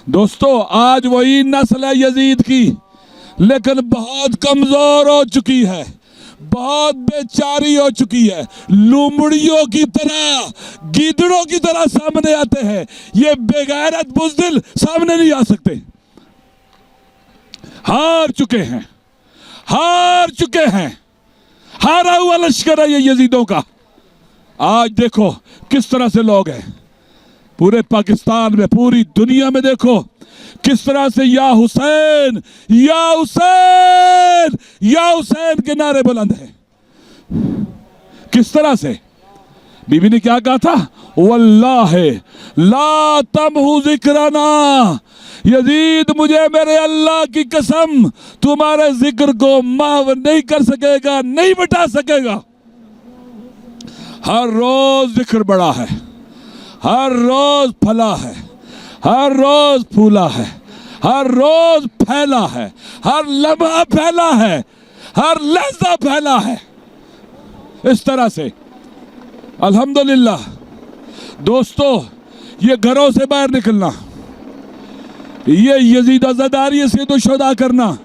दोस्तों, आज वही नस्ल है यजीद की, लेकिन बहुत कमजोर हो चुकी है, बहुत बेचारी हो चुकी है, लोमड़ियों की तरह, गीदड़ों की तरह सामने आते हैं। ये बेगैरत बुज़दिल सामने नहीं आ सकते, हार चुके हैं, हार चुके हैं, हारा हुआ लश्कर है ये यजीदों का। आज देखो किस तरह से लोग हैं पूरे पाकिस्तान में, पूरी दुनिया में, देखो किस तरह से या हुसैन, या हुसैन, या हुसैन के नारे बुलंद हैं। किस तरह से? बीबी ने क्या कहा था? वल्लाह ला तमहु जिक्रना, यजीद मुझे मेरे अल्लाह की कसम तुम्हारे जिक्र को महव नहीं कर सकेगा, नहीं मिटा सकेगा। हर रोज जिक्र बढ़ा है, हर रोज फला है, हर रोज फूला है, हर रोज फैला है, हर लम्हा फैला है, हर लहजा फैला है। इस तरह से अल्हम्दुलिल्लाह दोस्तों, ये घरों से बाहर निकलना, ये यजीद अज़ादारी से तो शुदा करना,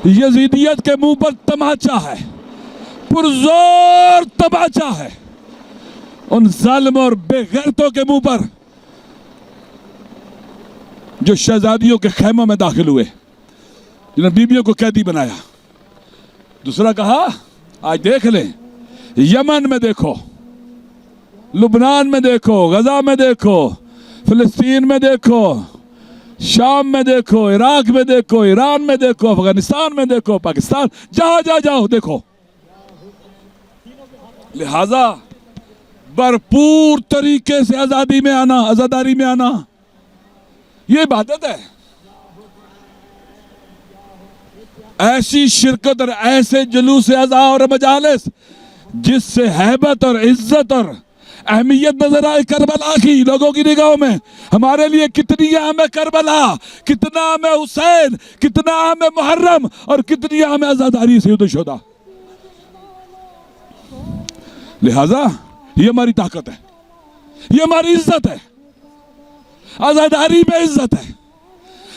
यजीदियत के मुंह पर तमाचा है, पुरजोर तमाचा है उन जालिम और बेगैरतों के मुंह पर जो शहजादियों के खैमों में दाखिल हुए, जिन्होंने बीबियों को कैदी बनाया। दूसरा कहा, आज देख लें, यमन में देखो, लुबनान में देखो, गजा में देखो, फिलिस्तीन में देखो, शाम में देखो, इराक में देखो, ईरान में देखो, अफगानिस्तान में देखो, पाकिस्तान, जहां जहां जाओ देखो। लिहाजा भरपूर तरीके से आजादी में आना, आजादारी में आना, ये इबादत है। ऐसी शिरकत और ऐसे जुलूस अज़ा और मजालिस जिससे हैबत और इज्जत और अहमियत नजर आए करबला की लोगों की निगाहों में। हमारे लिए कितनी अहम है करबला, कितना अहम है हुसैन, कितना अहम है मुहर्रम और कितनी अहम है आजादारी सैयदुश्शुहदा। लिहाजा ये हमारी ताकत है, ये हमारी इज्जत है। आजादारी में इज्जत है,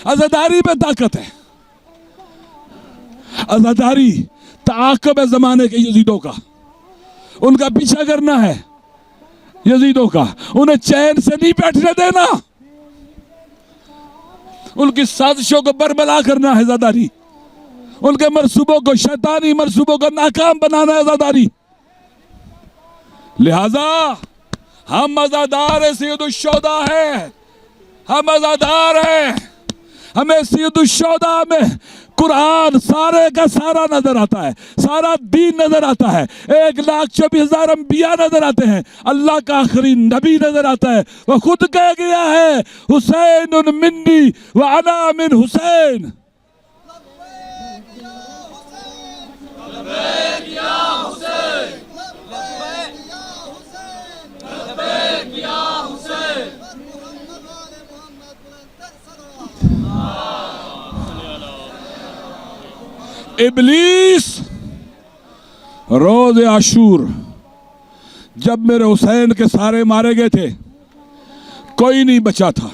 आजादारी में ताकत है। आजादारी ताक़ब है जमाने के यजीदों का, उनका पीछा करना है यजीदों का, उन्हें चैन से नहीं बैठने देना, उनकी साजिशों को बरमला करना है आजादारी, उनके मंसूबों को, शैतानी मंसूबों को नाकाम बनाना है आजादारी। लिहाजा हम आजादार सैयदुश्शुहदा हैं, हम आजादार हैं। हमें सैयदुश्शुहदा में कुरान सारे का सारा नजर आता है, सारा दीन नजर आता है, 1,24,000 अंबिया नजर आते हैं, अल्लाह का आखिरी नबी नजर आता है। वह खुद कह गया है, हुसैन मिन्नी व अना मिन हुसैन। इब्लीस रोज़ आशूर जब मेरे हुसैन के सारे मारे गए थे, कोई नहीं बचा था,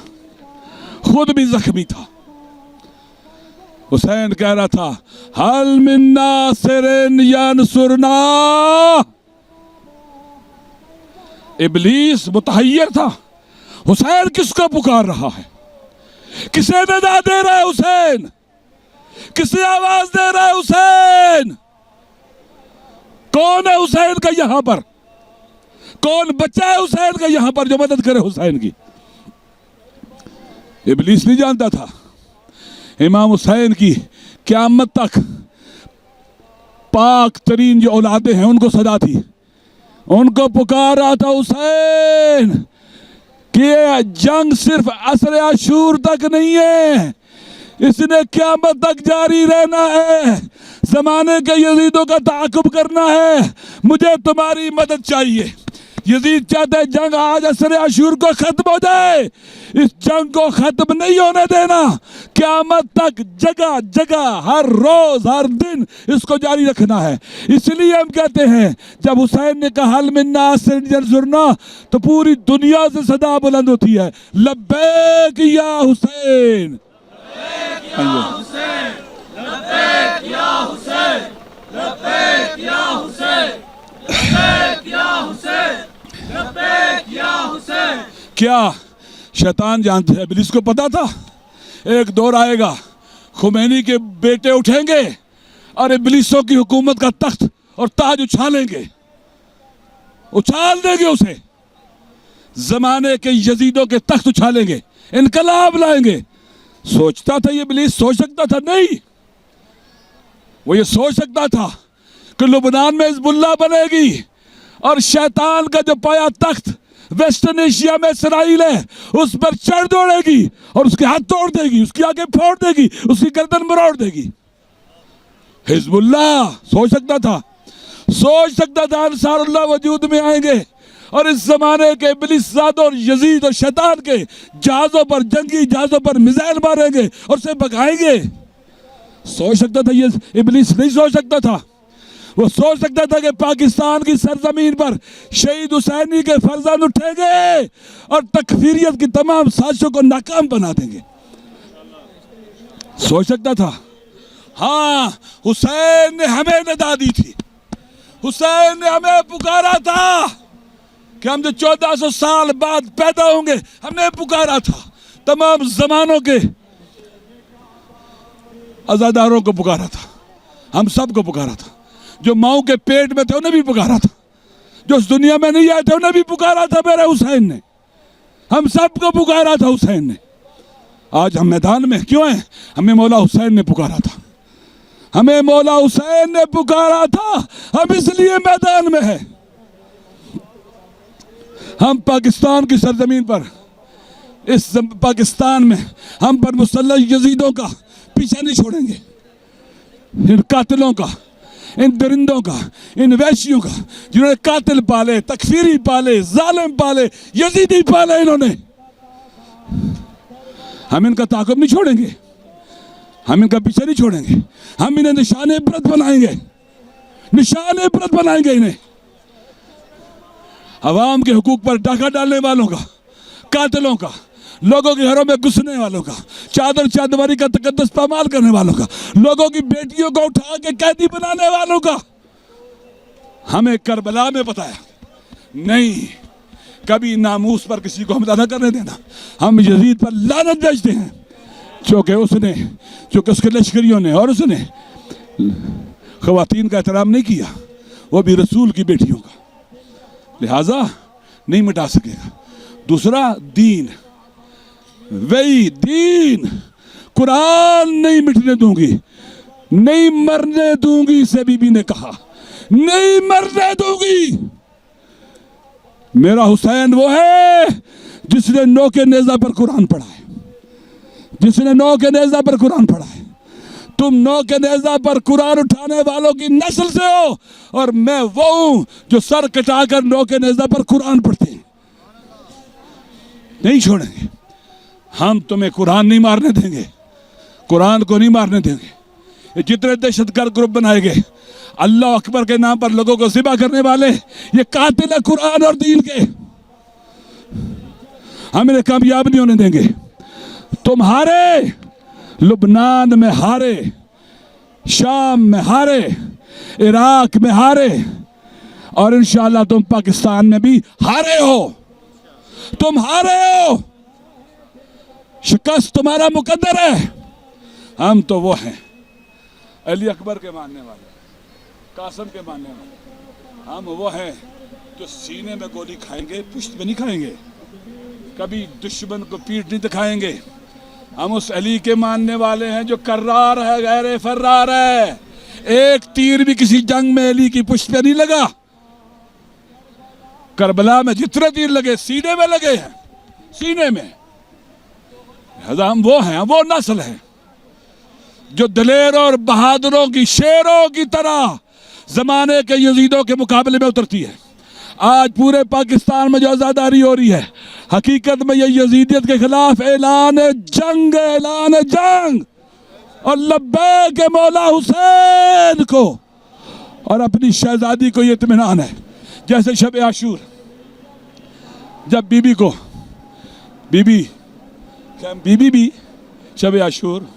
खुद भी जख्मी था। हुसैन कह रहा था, हल मिन नासिरिन यंसुरना। इब्लीस मुतहय्यर था, हुसैन किसको पुकार रहा है, किसे निदा दे रहा है हुसैन, किसे आवाज दे रहा है हुसैन, कौन है हुसैन का यहां पर, कौन बच्चा है हुसैन का यहां पर जो मदद करे हुसैन की। इब्लीस नहीं जानता था इमाम हुसैन की क़यामत तक पाक तरीन जो औलादे हैं उनको सदा थी, उनको पुकार रहा था हुसैन कि ये जंग सिर्फ असर आशूर तक नहीं है, इसने क़यामत तक जारी रहना है, जमाने के यजीदों का ताक़ुब करना है, मुझे तुम्हारी मदद चाहिए। यजीद चाहते हैं जंग आज असर आशूर को खत्म हो जाए, इस जंग को खत्म नहीं होने देना, क़यामत तक जगह जगह हर रोज हर दिन इसको जारी रखना है। इसलिए हम कहते हैं जब हुसैन ने कहा हल मिन नासिरिन यंसुरना, तो पूरी दुनिया से सदा बुलंद होती है, लब्बैक या हुसैन, क्या शैतान जानते हैं, इब्लीस को पता था एक दौर आएगा, खुमैनी के बेटे उठेंगे और इब्लीसों की हुकूमत का तख्त और ताज उछालेंगे, उछाल देंगे उसे, जमाने के यजीदों के तख्त उछालेंगे, इनकलाब लाएंगे। सोचता था ये इब्लीस सोच सकता था? नहीं, वो ये सोच सकता था कि लुबनान में हिजबुल्लाह बनेगी और शैतान का जो पाया तख्त वेस्टर्न एशिया में इसराइल है उस पर चढ़ दौड़ेगी और उसके हाथ तोड़ देगी, उसकी आंखें फोड़ देगी, उसकी गर्दन मरोड़ देगी। हिजबुल्लाह सोच सकता था अंसारुल्लाह वजूद में आएंगे और इस जमाने के इब्लीस और यजीद और शैतान के जहाजों पर, जंगी जहाजों पर मिसाइल मारेंगे और उसे भगाएंगे। सोच सकता था ये इब्लीस? नहीं सोच सकता था। वो सोच सकता था कि पाकिस्तान की सरजमीन पर शहीद हुसैनी के फर्जंद उठेंगे और तकफीरियत की तमाम साजिशों को नाकाम बना देंगे। सोच सकता था। हाँ, हुसैन ने हमें निदा दी थी, हुसैन ने हमें पुकारा था कि हम जो 1400 साल बाद पैदा होंगे, हमने पुकारा था। तमाम जमानों के आजादारों को पुकारा था, हम सब को पुकारा था। जो माओ के पेट में थे उन्हें भी पुकारा था, जो इस दुनिया में नहीं आए थे उन्हें भी पुकारा था मेरे हुसैन ने। हम सबको पुकारा था हुसैन ने। आज हम मैदान में क्यों हैं? हमें मौला हुसैन ने पुकारा था, हमें मौला हुसैन ने पुकारा था, हम इसलिए मैदान में हैं। हम पाकिस्तान की सरजमीन पर, इस पाकिस्तान में हम पर मुसल्लह यजीदों का पीछा नहीं छोड़ेंगे, इन कातिलों का, इन दरिंदों का, इन वैश्यों का, जिन्होंने कातिल पाले, तकफीरी पाले, जालिम पाले, यजीदी पाले। इन्होंने, हम इनका ताक़ुब नहीं छोड़ेंगे, हम इनका पीछे नहीं छोड़ेंगे। हम इन्हें निशान इबरत बनाएंगे, निशान इबरत बनाएंगे इन्हें। अवाम के हुकूक पर डाका डालने वालों का, कातिलों का, लोगों के घरों में घुसने वालों का, चादर चादवारी का तकद्दुस पामाल करने वालों का, लोगों की बेटियों को उठा के कैदी बनाने वालों का हमें करबला में बताया नहीं, कभी नामूस पर किसी को हमला न करने देना। हम यजीद पर लानत भेजते हैं चूंकि उसके लश्करियों ने और उसने ख़वातीन का एहतराम नहीं किया, वो भी रसूल की बेटियों का, लिहाजा नहीं मिटा सकेगा। दूसरा, दीन, वही दीन, कुरान नहीं मिटने दूंगी, नहीं मरने दूंगी से बीबी ने कहा, नहीं मरने दूंगी। मेरा हुसैन वो है जिसने नौ के नेज़ा पर कुरान पढ़ा है, जिसने नौ के नेज़ा पर कुरान पढ़ा है। तुम नौ के नेज़ा पर कुरान उठाने वालों की नस्ल से हो और मैं वो हूं जो सर कटाकर नौ के नेज़ा पर कुरान पढ़ते हैं। नहीं छोड़ेंगे हम, तुम्हें कुरान नहीं मारने देंगे, कुरान को नहीं मारने देंगे। ये जितने दहशतगर्द ग्रुप बनाए गए अल्लाह अकबर के नाम पर लोगों को ज़िबा करने वाले, ये कातिल है कुरान और दीन के, हम इन्हें कामयाब नहीं होने देंगे। तुम हारे, लुबनान में हारे, शाम में हारे, इराक में हारे और इंशाअल्लाह तुम पाकिस्तान में भी हारे हो। तुम हारे हो, शिकस्त तुम्हारा मुकद्दर है। हम तो वो हैं अली अकबर के मानने वाले, कासम के मानने वाले। हम वो हैं जो सीने में गोली खाएंगे, पुश्त में नहीं खाएंगे, कभी दुश्मन को पीठ नहीं दिखाएंगे। हम उस अली के मानने वाले हैं जो कर्रार है, गैर फर्रार है। एक तीर भी किसी जंग में अली की पुश्त पे नहीं लगा। करबला में जितने तीर लगे सीने में लगे हैं, सीने में। हम वो हैं, वो नस्ल है जो दलेर और बहादुरों की, शेरों की तरह जमाने के यजीदों के मुकाबले में उतरती है। आज पूरे पाकिस्तान में जो आज़ादारी हो रही है, हकीकत में ये यजीदियत के खिलाफ ऐलान जंग, ऐलान जंग। और लब्बैक मौला हुसैन को और अपनी शहजादी को ये इत्मीनान है। जैसे शब आशूर, जब बीबी भी शब आशूर,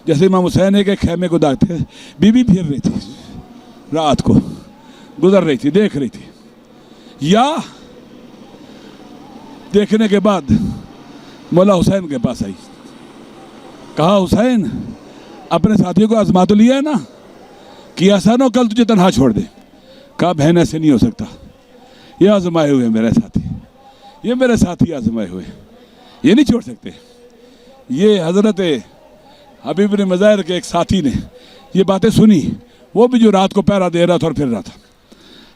जैसे इमाम हुसैन के खेमे को दागते, बीबी फिर रही थी, रात को गुजर रही थी, देख रही थी, या देखने के बाद मौला हुसैन के पास आई, कहा हुसैन अपने साथियों को आजमा तो लिया है ना कि ऐसा ना कल तुझे तन्हा छोड़ दे। कहा बहन ऐसे नहीं हो सकता, ये आजमाए हुए मेरे साथी, ये मेरे साथी आजमाए हुए, ये नहीं छोड़ सकते। ये हजरत हबीब बिन मज़ाहिर के एक साथी ने ये बातें सुनी, वो भी जो रात को पहरा दे रहा था और फिर रहा था,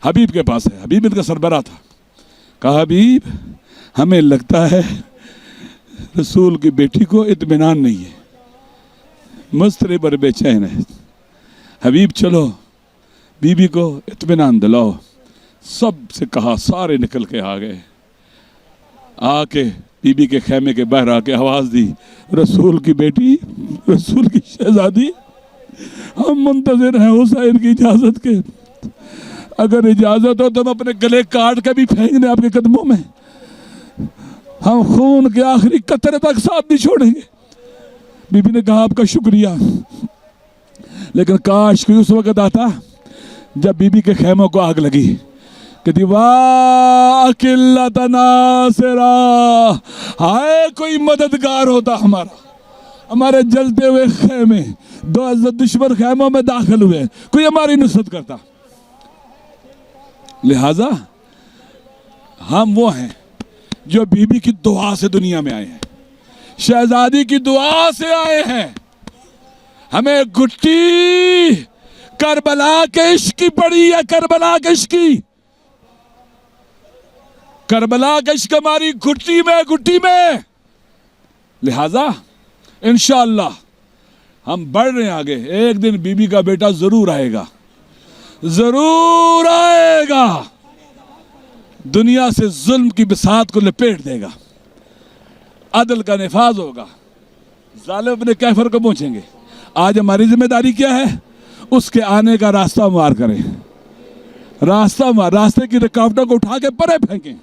हबीब के पास है। हबीब इनका सरबरा था। कहा हबीब हमें लगता है रसूल की बेटी को इत्मीनान नहीं है, मुस्तरिब और बेचैन है। हबीब चलो बीबी को इत्मीनान दिलाओ। सब से कहा, सारे निकल के आ गए। आके बीबी के खेमे के बाहर आके आवाज़ दी, रसूल की बेटी, रसूल की शहजादी, हम मुंतज़िर हैं हुसैन की इजाज़त के। अगर इजाज़त हो तो हम अपने गले काट के भी फेंक दें आपके कदमों में, हम खून के आखिरी कतरे तक साथ नहीं छोड़ेंगे। बीबी ने कहा आपका शुक्रिया, लेकिन काश कोई उस वक़्त आता जब बीबी के खेमों को आग लगी, कहती वाह किल्लत नासिरा, हाय कोई मददगार होता हमारा। हमारे जलते हुए खेमे, 2 दुश्मन खेमों में दाखिल हुए, कोई हमारी नुसरत करता। लिहाजा हम वो हैं जो बीबी की दुआ से दुनिया में आए हैं, शहजादी की दुआ से आए हैं। हमें गुट्टी करबला के इश्क की पड़ी है, करबला के इश्क की, करबला का इश्क हमारी गुट्टी में। लिहाजा इंशाअल्लाह हम बढ़ रहे हैं आगे। एक दिन बीबी का बेटा जरूर आएगा, जरूर आएगा, दुनिया से जुल्म की बिसात को लपेट देगा, अदल का निफाज होगा, जालिम अपने कैफर को पहुंचेंगे। आज हमारी जिम्मेदारी क्या है? उसके आने का रास्ता मार करें, रास्ते की रुकावटों को उठा के परे फेंकें।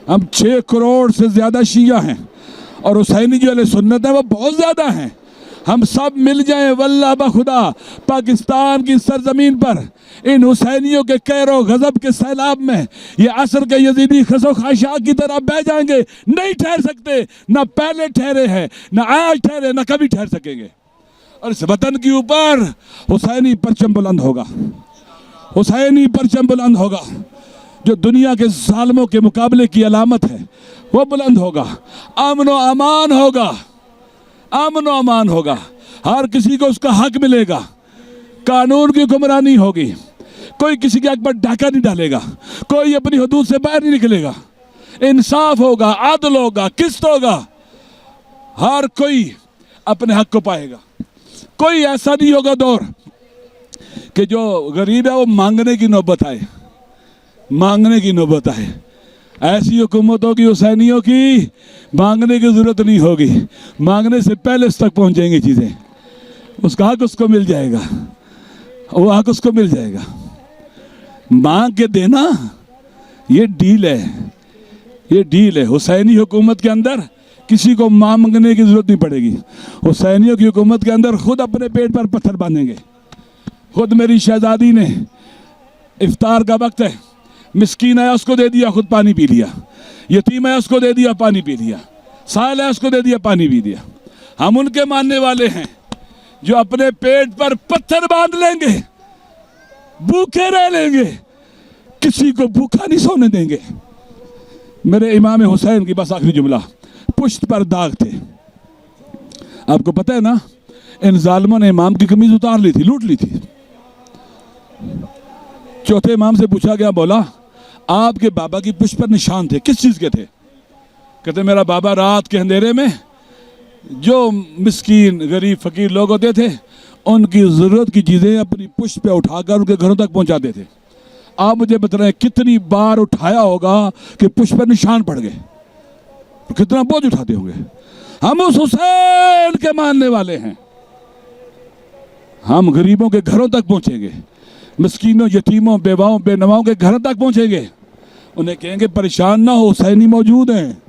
हम 6 करोड़ से ज़्यादा शिया हैं और हुसैनी जो अहले सुन्नत है वो बहुत ज़्यादा हैं। हम सब मिल जाएं वल्लाह बखुदा पाकिस्तान की सरजमीन पर इन हुसैनियों के कहरो गजब के सैलाब में ये असर के यजीदी खसो खाशा की तरह बह जाएंगे। नहीं ठहर सकते, ना पहले ठहरे हैं, ना आज ठहरे, ना कभी ठहर सकेंगे। और इस वतन के ऊपर हुसैनी परचम बुलंद होगा, हुसैनी परचम बुलंद होगा, जो दुनिया के जालिमों के मुकाबले की अलामत है वो बुलंद होगा। अमन व अमान होगा, अमन व अमान होगा, हर किसी को उसका हक मिलेगा, कानून की हुक्मरानी होगी, कोई किसी के हक पर डाका नहीं डालेगा, कोई अपनी हदूद से बाहर नहीं निकलेगा, इंसाफ होगा, आदल होगा, किस्त होगा, हर कोई अपने हक को पाएगा। कोई ऐसा नहीं होगा दौर कि जो गरीब है वो मांगने की नौबत आए, मांगने की नौबत आए। ऐसी हुकूमतों की, हुसैनियों की, मांगने की ज़रूरत नहीं होगी, मांगने से पहले उस तक पहुंच जाएंगी चीज़ें, उसका हक उसको मिल जाएगा, वो हक उसको मिल जाएगा। मांग के देना ये डील है, ये डील है। हुसैनी हुकूमत के अंदर किसी को मांगने की ज़रूरत नहीं पड़ेगी। हुसैनियों की हुकूमत के अंदर खुद अपने पेट पर पत्थर बांधेंगे। खुद मेरी शहजादी ने इफ्तार का वक्त है, मिस्कीन है उसको दे दिया, खुद पानी पी लिया, यतीम है उसको दे दिया, पानी पी लिया, साल है उसको दे दिया, पानी पी दिया। हम उनके मानने वाले हैं जो अपने पेट पर पत्थर बांध लेंगे, भूखे रह लेंगे, किसी को भूखा नहीं सोने देंगे। मेरे इमाम हुसैन की बस आखिरी जुमला, पुश्त पर दाग थे। आपको पता है ना, इन जालिमों ने इमाम की कमीज उतार ली थी, लूट ली थी। चौथे इमाम से पूछा गया, बोला आपके बाबा की पुश्त पर निशान थे, किस चीज़ के थे? कहते मेरा बाबा रात के अंधेरे में जो मिस्कीन गरीब फकीर लोग होते थे उनकी ज़रूरत की चीज़ें अपनी पुश्त पे उठाकर उनके घरों तक पहुंचाते थे। आप मुझे बताएं कितनी बार उठाया होगा कि पुश्त पर निशान पड़ गए, तो कितना बोझ उठाते होंगे। हम उस हुसैन के मानने वाले हैं, हम गरीबों के घरों तक पहुंचेंगे, मिस्कीनों, यतीमों, बेवाओं, बेनवाओं के घरों तक पहुंचेंगे, उन्हें कहेंगे परेशान ना हो, हुसैनी मौजूद हैं।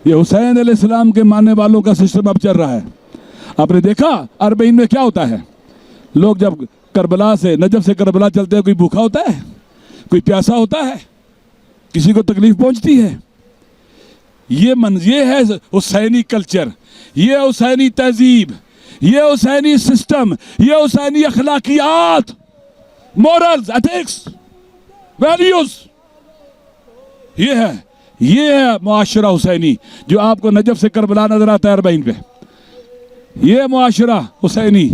ये हुसैन अलैहिस्सलाम के मानने वालों का सिस्टम अब चल रहा है। आपने देखा अरबईन में क्या होता है, लोग जब करबला से, नजफ से करबला चलते हैं, कोई भूखा होता है, कोई प्यासा होता है, किसी को तकलीफ पहुंचती है। ये है हुसैनी कल्चर, ये हुसैनी तहजीब, ये हुसैनी सिस्टम, ये हुसैनी अखलाकियात, मोरल्स, एथिक्स, वैल्यूज, ये है मुआशरा हुसैनी जो आपको नजफ से करबला नजर आता है अरबईन पे। ये मुआशरा हुसैनी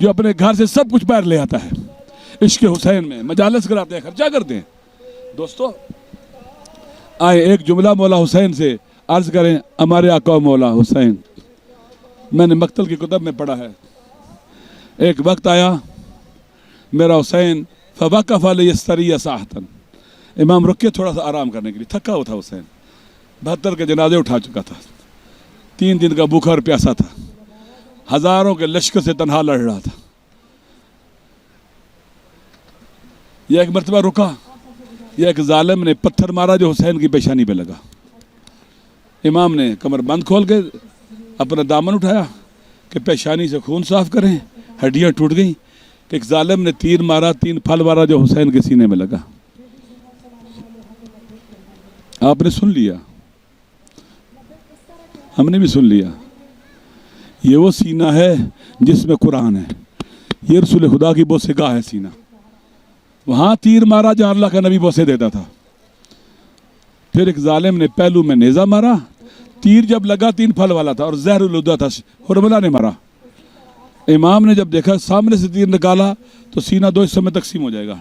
जो अपने घर से सब कुछ बाहर ले आता है, इश्क हुसैन में मजालस कराते हैं, खर्चा करते हैं। दोस्तों आए एक जुमला मौला हुसैन से अर्ज करें, हमारे आका मौला हुसैन। मैंने मक्तल की किताब में पढ़ा है, एक वक्त आया मेरा हुसैन फ़वक़फ़ लियस्तरिय साहतन, इमाम रुक के थोड़ा सा आराम करने के लिए, थका हुआ था हुसैन, 72 के जनाजे उठा चुका था, 3 दिन का भूखा और प्यासा था, हजारों के लश्कर से तनहा लड़ रहा था। यह एक मरतबा रुका, यह एक जालिम ने पत्थर मारा जो हुसैन की पेशानी पे लगा। इमाम ने कमर बंद खोल के अपना दामन उठाया कि पेशानी से खून साफ करें, हड्डियां टूट गई। एक जालिम ने तीर मारा, 3 फल मारा जो हुसैन के सीने में लगा। आपने सुन लिया, हमने भी सुन लिया। ये वो सीना है जिसमें कुरान है, ये रसूल खुदा की बोसेगाह है सीना। वहाँ तीर मारा जहाँ अल्लाह का नबी बोसे देता था। फिर एक जालिम ने पहलू में नेज़ा मारा, तीर जब लगा 3 फल वाला था और जहरुलुद्दा था, हुरमला ने मारा। इमाम ने जब देखा सामने से तीर निकाला तो सीना 2 हिस्सों में तकसीम हो जाएगा।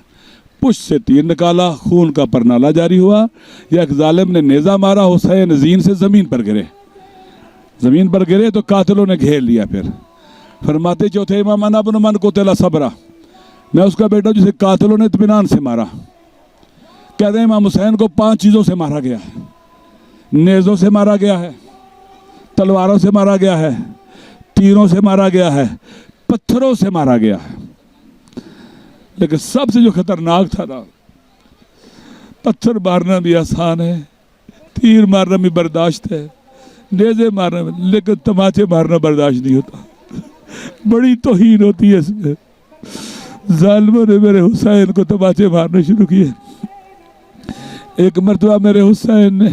पुष्ट से तीर निकाला, खून का परनाला जारी हुआ। या एक जालिम ने नेज़ा मारा, हुसैन जीन से ज़मीन पर गिरे। ज़मीन पर गिरे तो कातिलों ने घेर लिया। फिर फरमाते चौथे इमाम अना इब्न मन कुतिला सबरा, मैं उसका बेटा जिसे कातिलों ने इत्मीनान से मारा। कहते हैं इमाम हुसैन को 5 चीज़ों से मारा गया है, नेज़ों से मारा गया है, तलवारों से मारा गया है, तीरों से मारा गया है, पत्थरों से मारा गया है। लेकिन सबसे जो खतरनाक था ना, पत्थर मारना भी आसान है, तीर मारना भी बर्दाश्त है, नेज़े मारना भी, लेकिन तमाचे मारना बर्दाश्त नहीं होता। बड़ी तौहीन होती है इसमें। जालिमों ने मेरे हुसैन को तमाचे मारने शुरू किए। एक मरतबा मेरे हुसैन ने,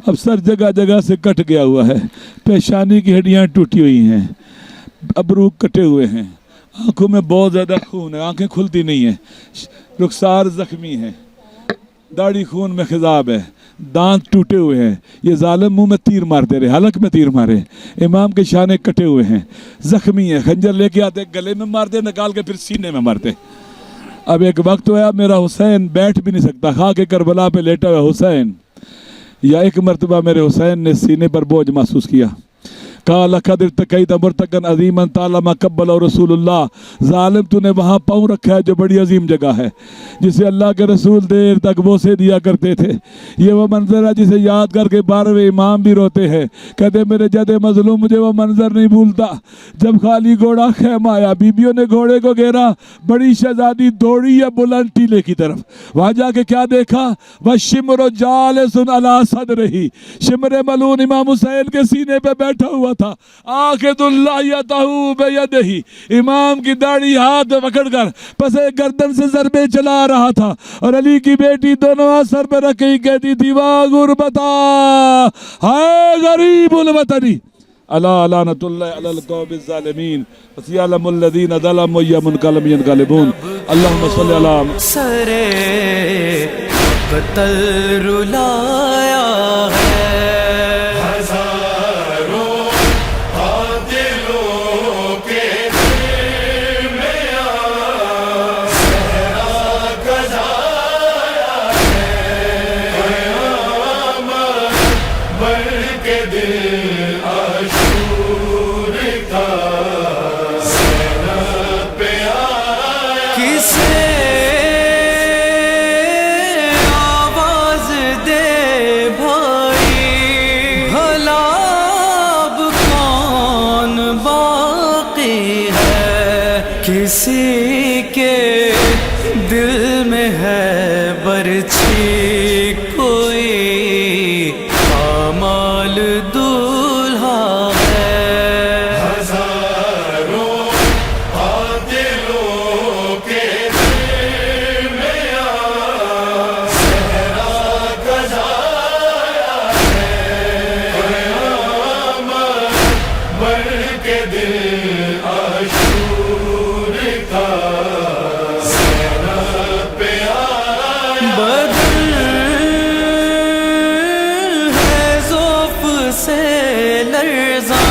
अब सर जगह जगह से कट गया हुआ है, पेशानी की हड्डियाँ टूटी हुई हैं, अबरू कटे हुए हैं, आंखों में बहुत ज़्यादा खून है, आंखें खुलती नहीं है, रुखसार ज़ख्मी है, दाढ़ी खून में खिजाब है, दांत टूटे हुए हैं। ये जालिम मुंह में तीर मारते रहे, हलक में तीर मारे। इमाम के शाने कटे हुए हैं, ज़ख्मी है, खंजर लेके आते, गले में मारते, निकाल के फिर सीने में मारते। अब एक वक्त हुआ मेरा हुसैन बैठ भी नहीं सकता, खा के करबला पे लेटा हुआ हुसैन। या एक मरतबा मेरे हुसैन ने सीने पर बोझ महसूस किया। कहा लक़द इर्तक़ैत मुर्तक़न अज़ीमन तालमा कब्बल और रसूलुल्लाह, ज़ालिम तूने वहाँ पाँव रखा है जो बड़ी अजीम जगह है, जिसे अल्लाह के रसूल देर तक बोसे दिया करते थे। ये वो मंजर है जिसे याद करके 12वें इमाम भी रोते हैं, कहते मेरे जदे मजलूम मुझे वो मंजर नहीं भूलता जब खाली घोड़ा खैमा आया, बीबियों ने घोड़े को घेरा, बड़ी शहजादी दौड़ी है बुलंद टीले की तरफ। वहाँ जाके क्या देखा, वह शिमर जालिसन अला सदरिही, शिमर मलून इमाम हुसैन के सीने पे बैठा हुआ था। आखिदुल्लाहु बेयदिही, इमाम की दाढ़ी हाथ में पकड़कर पसे गर्दन से ज़रबे चला रहा था। और अली की बेटी दोनों हाथ सर पे रख के कहती थी, वाह गुरबता हाय गरीबुल वतनी अला लानतुल्लाह अलल कौमिज़ ज़ालिमीन वसियालमुल लज़ीना ज़लमू यमुनक़लम यनक़लिबून। अल्लाहुम्मा सल्लि अला
सरे कतल रुलाया है, किसी के दिल में है बरछी कोई आमाल दूल्हा है।
हजारों दिलों के दिल में सहरा गजाया है, बन के दिल आशूर का पे
बदल है ज़ौफ़ से लर्ज़ा